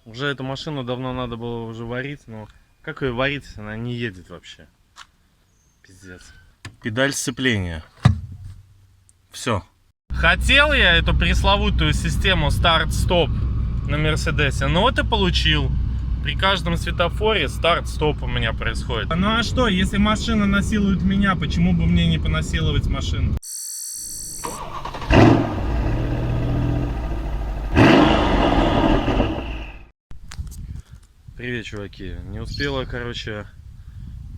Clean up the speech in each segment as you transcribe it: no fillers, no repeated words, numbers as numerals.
Уже эту машину давно надо было уже варить, но как ее варить, если она не едет вообще? Пиздец. Педаль сцепления. Все. Хотел я эту пресловутую систему старт-стоп на Мерседесе, но вот и получил. При каждом светофоре старт-стоп у меня происходит. Ну а что, если машина насилует меня, почему бы мне не понасиловать машину? Привет, чуваки. Не успела, короче,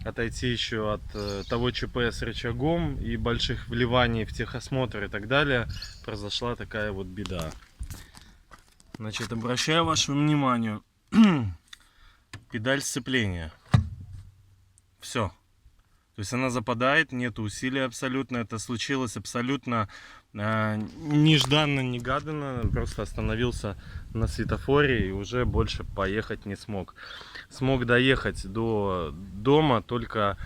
отойти еще от того ЧП с рычагом и больших вливаний в техосмотр и так далее. Произошла такая вот беда. Значит, обращаю ваше внимание. Педаль сцепления. Все. То есть она западает, нет усилий абсолютно. Это случилось абсолютно нежданно-негаданно. Просто остановился на светофоре и уже больше поехать не смог. Смог доехать до дома только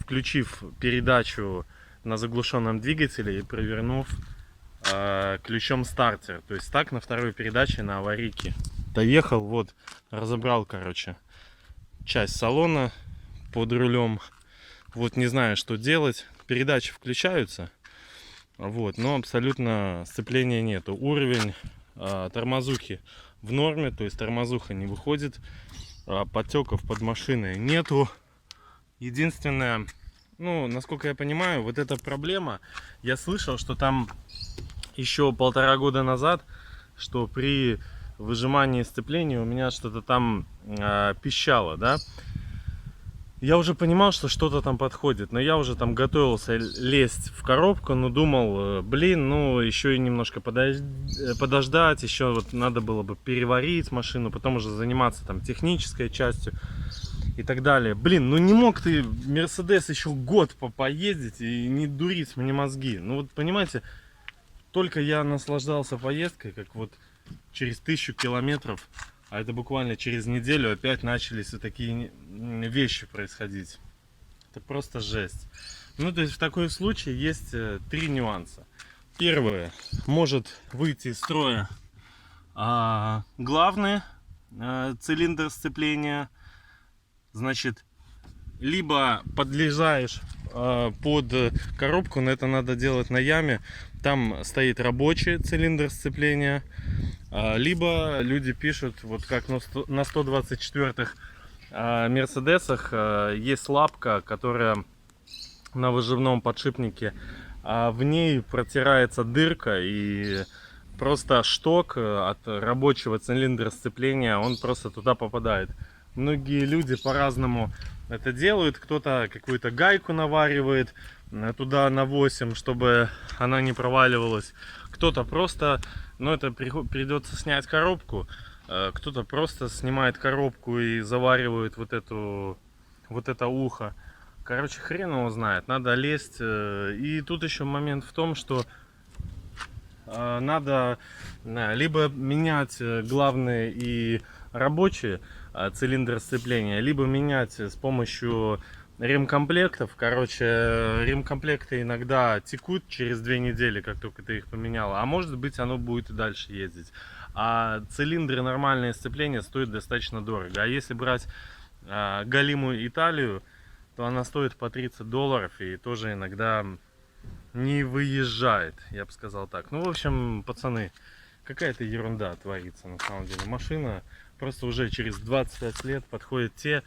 включив передачу на заглушенном двигателе и провернув ключом стартер. То есть так на второй передаче на аварийке. Доехал, вот, разобрал, короче, часть салона под рулем. Вот не знаю, что делать. Передачи включаются, вот, но абсолютно сцепления нету. Уровень тормозухи в норме, то есть тормозуха не выходит. Подтеков под машиной нету. Единственное, ну, насколько я понимаю, вот эта проблема, я слышал, что там еще 1,5 года назад, что при выжимании сцепления у меня что-то там пищало, да. Я уже понимал, что что-то там подходит, но я уже там готовился лезть в коробку, но думал, блин, ну еще и немножко подождать, еще вот надо было бы переварить машину, потом уже заниматься там технической частью и так далее. Блин, ну не мог ты Мерседес еще год поездить и не дурить мне мозги. Ну вот понимаете, только я наслаждался поездкой, как вот через 1000 километров. А это буквально через неделю опять начались вот такие вещи происходить. Это просто жесть. Ну, то есть в такой случае есть 3 нюанса. Первое. Может выйти из строя главный цилиндр сцепления. Значит, либо подлезаешь под коробку, но это надо делать на яме. Там стоит рабочий цилиндр сцепления. Либо люди пишут, вот как на 124-х Мерседесах есть лапка, которая на выжимном подшипнике, в ней протирается дырка, и просто шток от рабочего цилиндра сцепления, он просто туда попадает. Многие люди по-разному это делают. Кто-то какую-то гайку наваривает туда на 8, чтобы она не проваливалась. Кто-то просто, ну это придется снять коробку. Кто-то просто снимает коробку и заваривает вот это ухо. Короче, хрен его знает. Надо лезть. И тут еще момент в том, что надо либо менять главные и рабочие цилиндры сцепления, либо менять с помощью ремкомплектов. Короче, ремкомплекты иногда текут через 2 недели, как только ты их поменял. А может быть, оно будет и дальше ездить. А цилиндры нормальные сцепления стоят достаточно дорого. А если брать галимую Италию, то она стоит по $30 и тоже иногда не выезжает, я бы сказал так. Ну, в общем, пацаны, какая-то ерунда творится на самом деле. Машина просто уже через 25 лет подходят те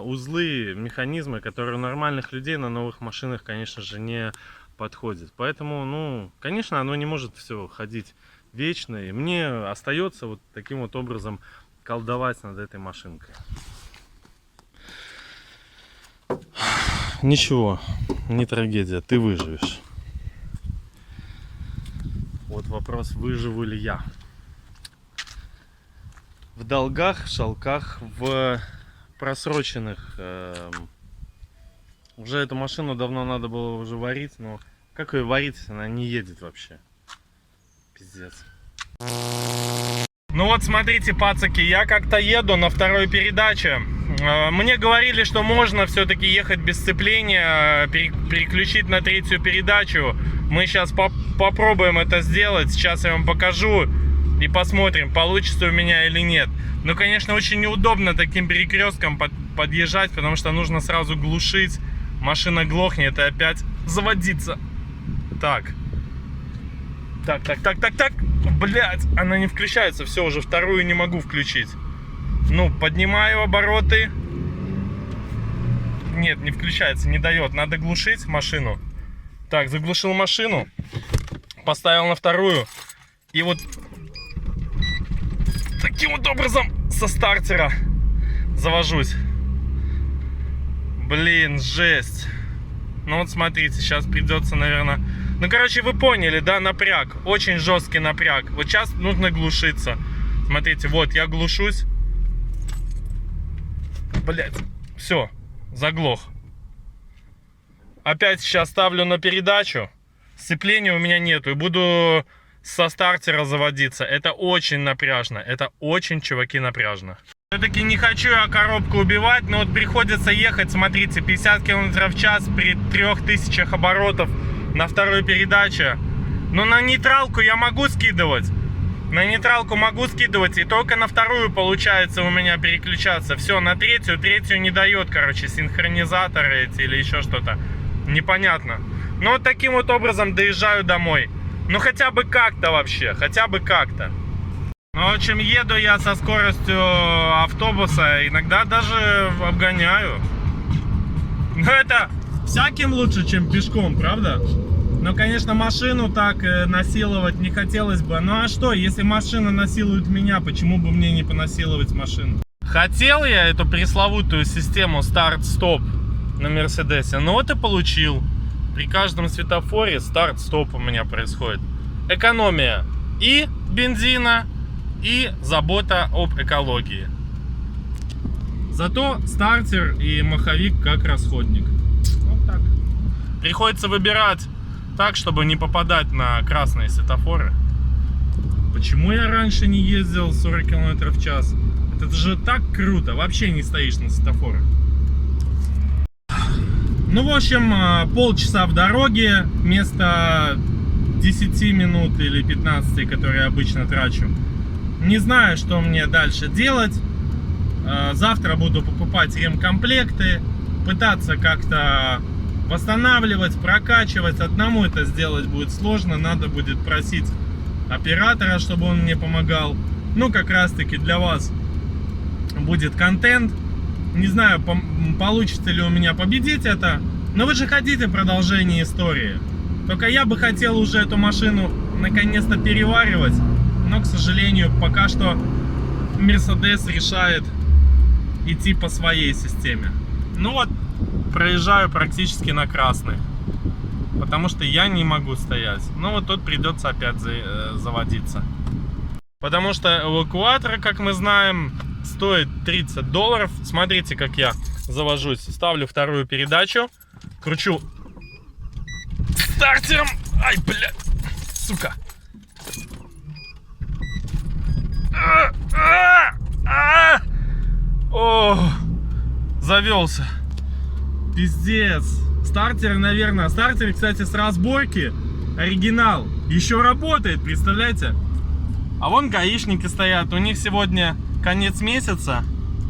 узлы, механизмы, которые у нормальных людей на новых машинах, конечно же, не подходят. Поэтому, ну, конечно, оно не может все ходить вечно. И мне остается вот таким вот образом колдовать над этой машинкой. Ничего, не трагедия, ты выживешь. Вот вопрос, выживу ли я. В долгах, в шелках, в просроченных. Уже эту машину давно надо было уже варить, но как ее варить, если она не едет вообще? Пиздец. Ну вот смотрите, пацаки, я как-то еду на второй передаче. Мне говорили, что можно все-таки ехать без сцепления, переключить на 3-ю передачу. Мы сейчас попробуем это сделать. Сейчас я вам покажу. И посмотрим, получится у меня или нет. Но, конечно, очень неудобно таким перекрестком подъезжать, потому что нужно сразу глушить. Машина глохнет и опять заводиться. Так. Так. Блять, она не включается. Все, уже вторую не могу включить. Ну, поднимаю обороты. Нет, не включается, не дает. Надо глушить машину. Так, заглушил машину. Поставил на вторую. И вот таким вот образом со стартера завожусь. Блин, жесть. Ну вот смотрите, сейчас придется, наверное... Ну, короче, вы поняли, да, напряг. Очень жесткий напряг. Вот сейчас нужно глушиться. Смотрите, вот, я глушусь. Блять, все, заглох. Опять сейчас ставлю на передачу. Сцепления у меня нету. И буду со стартера заводиться. Это очень напряжно. Это очень, чуваки, напряжно. Все-таки не хочу я коробку убивать, но вот приходится ехать, смотрите, 50 км в час при 3000 оборотов на второй передаче. Но на нейтралку я могу скидывать. На нейтралку могу скидывать, и только на вторую получается у меня переключаться. Все, на третью не дает, короче, синхронизаторы эти или еще что-то. Непонятно. Но вот таким вот образом доезжаю домой. Ну хотя бы как-то вообще, хотя бы как-то. Ну, в общем, еду я со скоростью автобуса, иногда даже обгоняю. Но это всяким лучше, чем пешком, правда? Но, конечно, машину так насиловать не хотелось бы. Ну а что, если машина насилует меня, почему бы мне не понасиловать машину? Хотел я эту пресловутую систему старт-стоп на Мерседесе, но вот и получил. При каждом светофоре старт-стоп у меня происходит. Экономия и бензина, и забота об экологии. Зато стартер и маховик как расходник. Вот так. Приходится выбирать так, чтобы не попадать на красные светофоры. Почему я раньше не ездил 40 км в час? Это же так круто. Вообще не стоишь на светофорах. Ну, в общем, полчаса в дороге вместо 10 минут или 15, которые я обычно трачу. Не знаю, что мне дальше делать. Завтра буду покупать ремкомплекты, пытаться как-то восстанавливать, прокачивать. Одному это сделать будет сложно. Надо будет просить оператора, чтобы он мне помогал. Ну, как раз таки для вас будет контент. Не знаю, получится ли у меня победить это. Но вы же хотите продолжение истории. Только я бы хотел уже эту машину наконец-то переваривать. Но, к сожалению, пока что Mercedes решает идти по своей системе. Ну вот, проезжаю практически на красный. Потому что я не могу стоять. Ну вот тут придется опять заводиться. Потому что эвакуатор, как мы знаем, стоит $30. Смотрите, как я завожусь. Ставлю вторую передачу. Кручу стартером. Ай, блядь. Сука. О, завелся. Пиздец. Стартер, наверное. Стартер, кстати, с разборки. Оригинал. Еще работает, представляете? А вон гаишники стоят. У них сегодня конец месяца.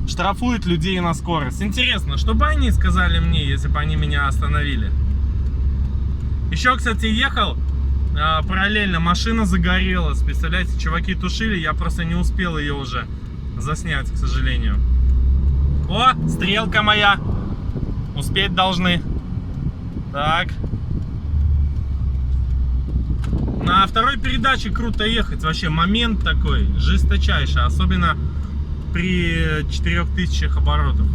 Штрафуют людей на скорость. Интересно, что бы они сказали мне, если бы они меня остановили? Еще, кстати, ехал. Параллельно машина загорелась. Представляете, чуваки тушили. Я просто не успел ее уже заснять, к сожалению. О, стрелка моя. Успеть должны. Так. На второй передаче круто ехать. Вообще момент такой жесточайший. Особенно при 4000 оборотов.